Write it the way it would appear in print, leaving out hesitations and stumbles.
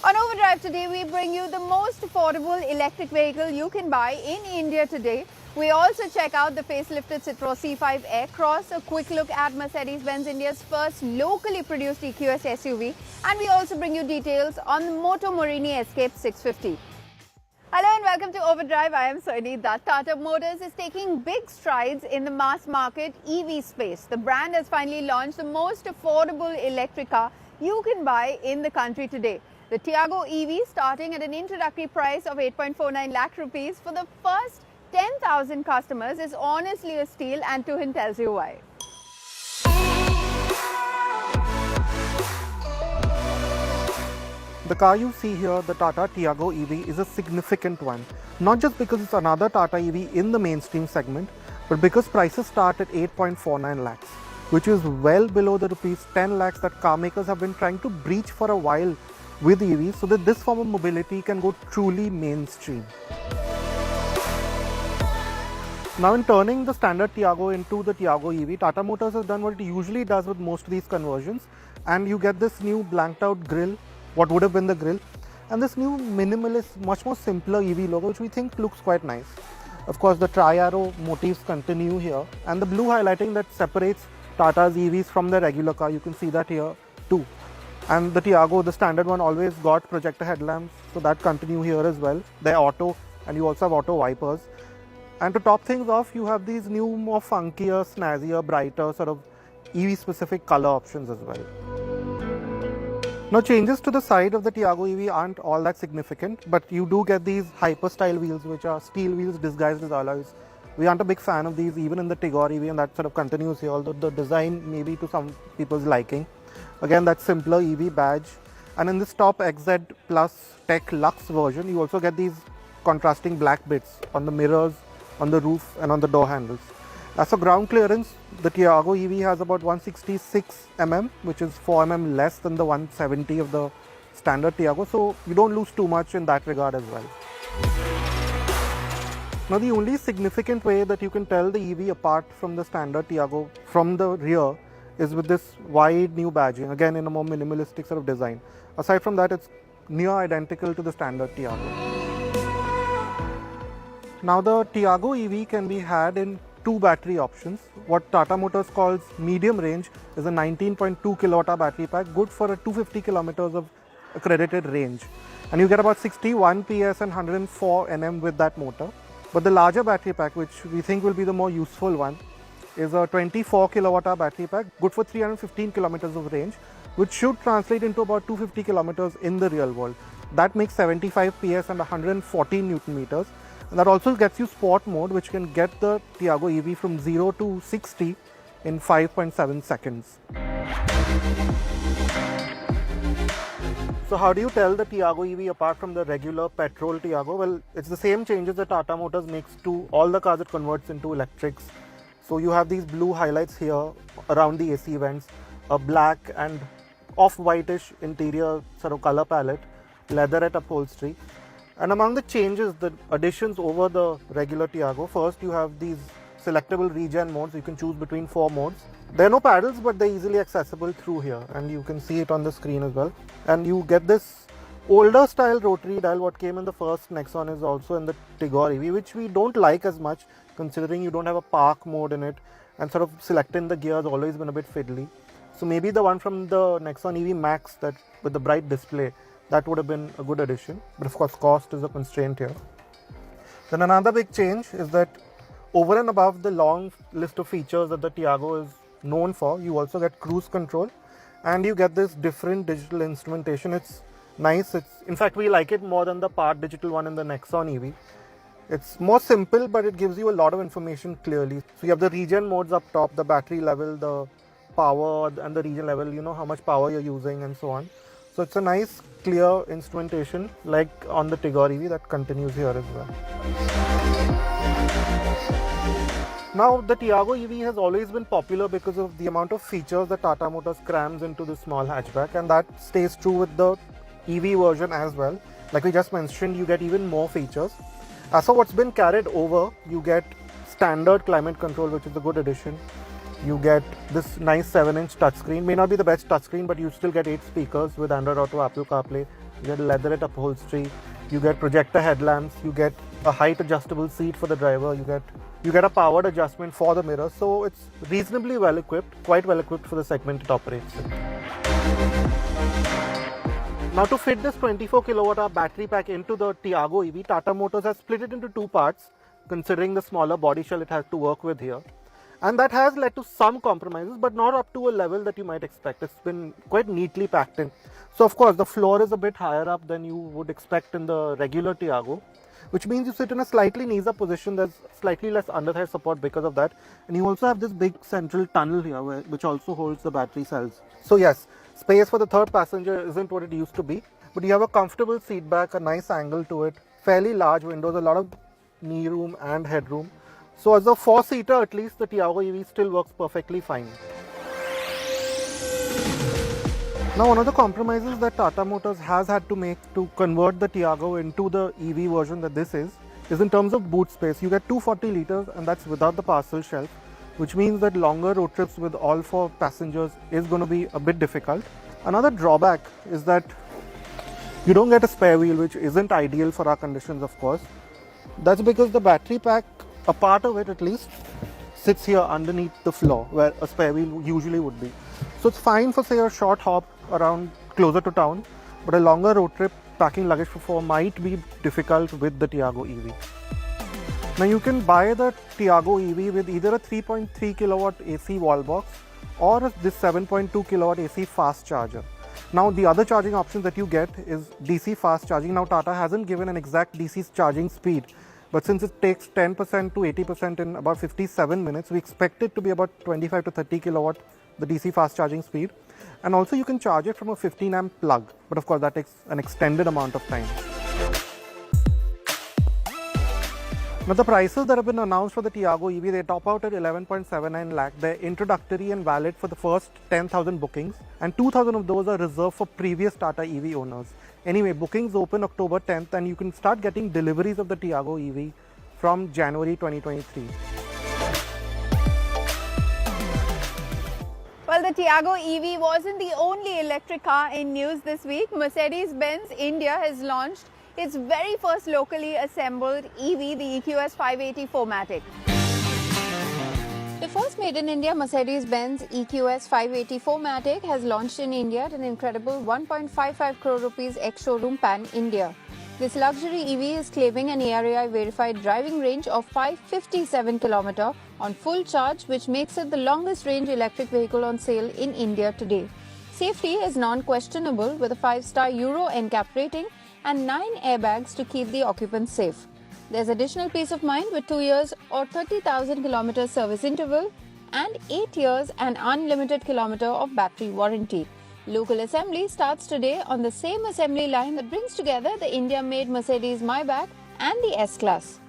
On Overdrive today, we bring you the most affordable electric vehicle you can buy in India today. We also check out the facelifted Citroën C5 Aircross, a quick look at Mercedes-Benz India's first locally produced EQS SUV, and we also bring you details on the Moto Morini Escape 650. Hello and welcome to Overdrive. I am Soini. Tata Motors is taking big strides in the mass market EV space. The brand has finally launched the most affordable electric car you can buy in the country today. The Tiago EV, starting at an introductory price of 8.49 lakh rupees for the first 10,000 customers, is honestly a steal, and Tuhin tells you why. The car you see here, the Tata Tiago EV, is a significant one, not just because it's another Tata EV in the mainstream segment, but because prices start at 8.49 lakhs, which is well below the rupees 10 lakhs that car makers have been trying to breach for a while with EVs, so that this form of mobility can go truly mainstream. Now, in turning the standard Tiago into the Tiago EV, Tata Motors has done what it usually does with most of these conversions, and you get this new blanked out grille, what would have been the grille, and this new minimalist, much more simpler EV logo, which we think looks quite nice. Of course, the tri-arrow motifs continue here, and the blue highlighting that separates Tata's EVs from the regular car, you can see that here too. And the Tiago, the standard one, always got projector headlamps, so that continue here as well. They're auto, and you also have auto wipers. And to top things off, you have these new, more funkier, snazzier, brighter sort of EV-specific color options as well. Now, changes to the side of the Tiago EV aren't all that significant, but you do get these hyper-style wheels, which are steel wheels disguised as alloys. We aren't a big fan of these, even in the Tigor EV, and that sort of continues here, although the design may be to some people's liking. Again, that simpler EV badge. And in this top XZ Plus Tech Luxe version, you also get these contrasting black bits on the mirrors, on the roof, and on the door handles. As for ground clearance, the Tiago EV has about 166 mm, which is 4 mm less than the 170 of the standard Tiago, so you don't lose too much in that regard as well. Now, the only significant way that you can tell the EV apart from the standard Tiago from the rear is with this wide new badging, again in a more minimalistic sort of design. Aside from that, it's near identical to the standard Tiago. Now, the Tiago EV can be had in two battery options. What Tata Motors calls medium range is a 19.2 kilowatt battery pack, good for a 250 kilometers of accredited range. And you get about 61 PS and 104 Nm with that motor. But the larger battery pack, which we think will be the more useful one, is a 24 kilowatt battery pack, good for 315 kilometers of range, which should translate into about 250 kilometers in the real world. That makes 75 PS and 114 Newton meters. And that also gets you sport mode, which can get the Tiago EV from 0 to 60 in 5.7 seconds. So how do you tell the Tiago EV apart from the regular petrol Tiago? Well, it's the same changes that Tata Motors makes to all the cars it converts into electrics. So you have these blue highlights here around the AC vents, a black and off-whitish interior sort of color palette, leatherette upholstery. And among the changes, the additions over the regular Tiago, first you have these selectable regen modes. You can choose between 4 modes. There are no paddles, but they're easily accessible through here, and you can see it on the screen as well. And you get this older style rotary dial. What came in the first Nexon is also in the Tigor EV, which we don't like as much, considering you don't have a park mode in it, and sort of selecting the gear has always been a bit fiddly. So maybe the one from the Nexon EV Max, that with the bright display, that would have been a good addition, but of course cost is a constraint here. Then another big change is that over and above the long list of features that the Tiago is known for, you also get cruise control, and you get this different digital instrumentation. It's nice. In fact, we like it more than the part digital one in the Nexon EV. It's more simple, but it gives you a lot of information clearly. So you have the regen modes up top, the battery level, the power, and the regen level, you know how much power you're using and so on. So it's a nice, clear instrumentation like on the Tigor EV that continues here as well. Now, the Tiago EV has always been popular because of the amount of features that Tata Motors crams into this small hatchback, and that stays true with the EV version as well. Like we just mentioned, you get even more features. So what's been carried over, you get standard climate control, which is a good addition. You get this nice 7-inch touchscreen. May not be the best touchscreen, but you still get 8 speakers with Android Auto, Apple CarPlay, you get leatherette upholstery, you get projector headlamps, you get a height adjustable seat for the driver, you get a powered adjustment for the mirror. So it's reasonably well equipped, quite well equipped for the segment it operates in. Now to fit this 24 kWh battery pack into the Tiago EV, Tata Motors has split it into two parts, considering the smaller body shell it has to work with here. And that has led to some compromises, but not up to a level that you might expect. It's been quite neatly packed in. So of course, the floor is a bit higher up than you would expect in the regular Tiago, which means you sit in a slightly knees-up position. There's slightly less under-thigh support because of that. And you also have this big central tunnel here, which also holds the battery cells. So yes, space for the third passenger isn't what it used to be, but you have a comfortable seat back, a nice angle to it, fairly large windows, a lot of knee room and headroom. So as a four-seater, at least the Tiago EV still works perfectly fine. Now, one of the compromises that Tata Motors has had to make to convert the Tiago into the EV version that this is in terms of boot space. You get 240 litres and that's without the parcel shelf, which means that longer road trips with all four passengers is going to be a bit difficult. Another drawback is that you don't get a spare wheel, which isn't ideal for our conditions, of course. That's because the battery pack, a part of it at least, sits here underneath the floor where a spare wheel usually would be. So it's fine for say a short hop around closer to town, but a longer road trip packing luggage for four might be difficult with the Tiago EV. Now you can buy the Tiago EV with either a 3.3 kilowatt AC wall box or this 7.2 kilowatt AC fast charger. Now the other charging option that you get is DC fast charging. Now Tata hasn't given an exact DC charging speed, but since it takes 10% to 80% in about 57 minutes, we expect it to be about 25 to 30 kilowatt, the DC fast charging speed. And also you can charge it from a 15 amp plug, but of course that takes an extended amount of time. Now the prices that have been announced for the Tiago EV, they top out at 11.79 lakh. They're introductory and valid for the first 10,000 bookings, and 2,000 of those are reserved for previous Tata EV owners. Anyway, bookings open October 10th and you can start getting deliveries of the Tiago EV from January 2023. Well, the Tiago EV wasn't the only electric car in news this week. Mercedes-Benz India has launched its very first locally assembled EV, the EQS 580 4MATIC. The first made in India Mercedes-Benz EQS 580 4MATIC has launched in India at an incredible 1.55 crore rupees ex-showroom pan-India. This luxury EV is claiming an ARAI-verified driving range of 557 km on full charge, which makes it the longest range electric vehicle on sale in India today. Safety is non-questionable with a 5-star Euro NCAP rating and 9 airbags to keep the occupants safe. There's additional peace of mind with 2 years or 30,000 km service interval and 8 years and unlimited kilometer of battery warranty. Local assembly starts today on the same assembly line that brings together the India-made Mercedes Maybach and the S-Class.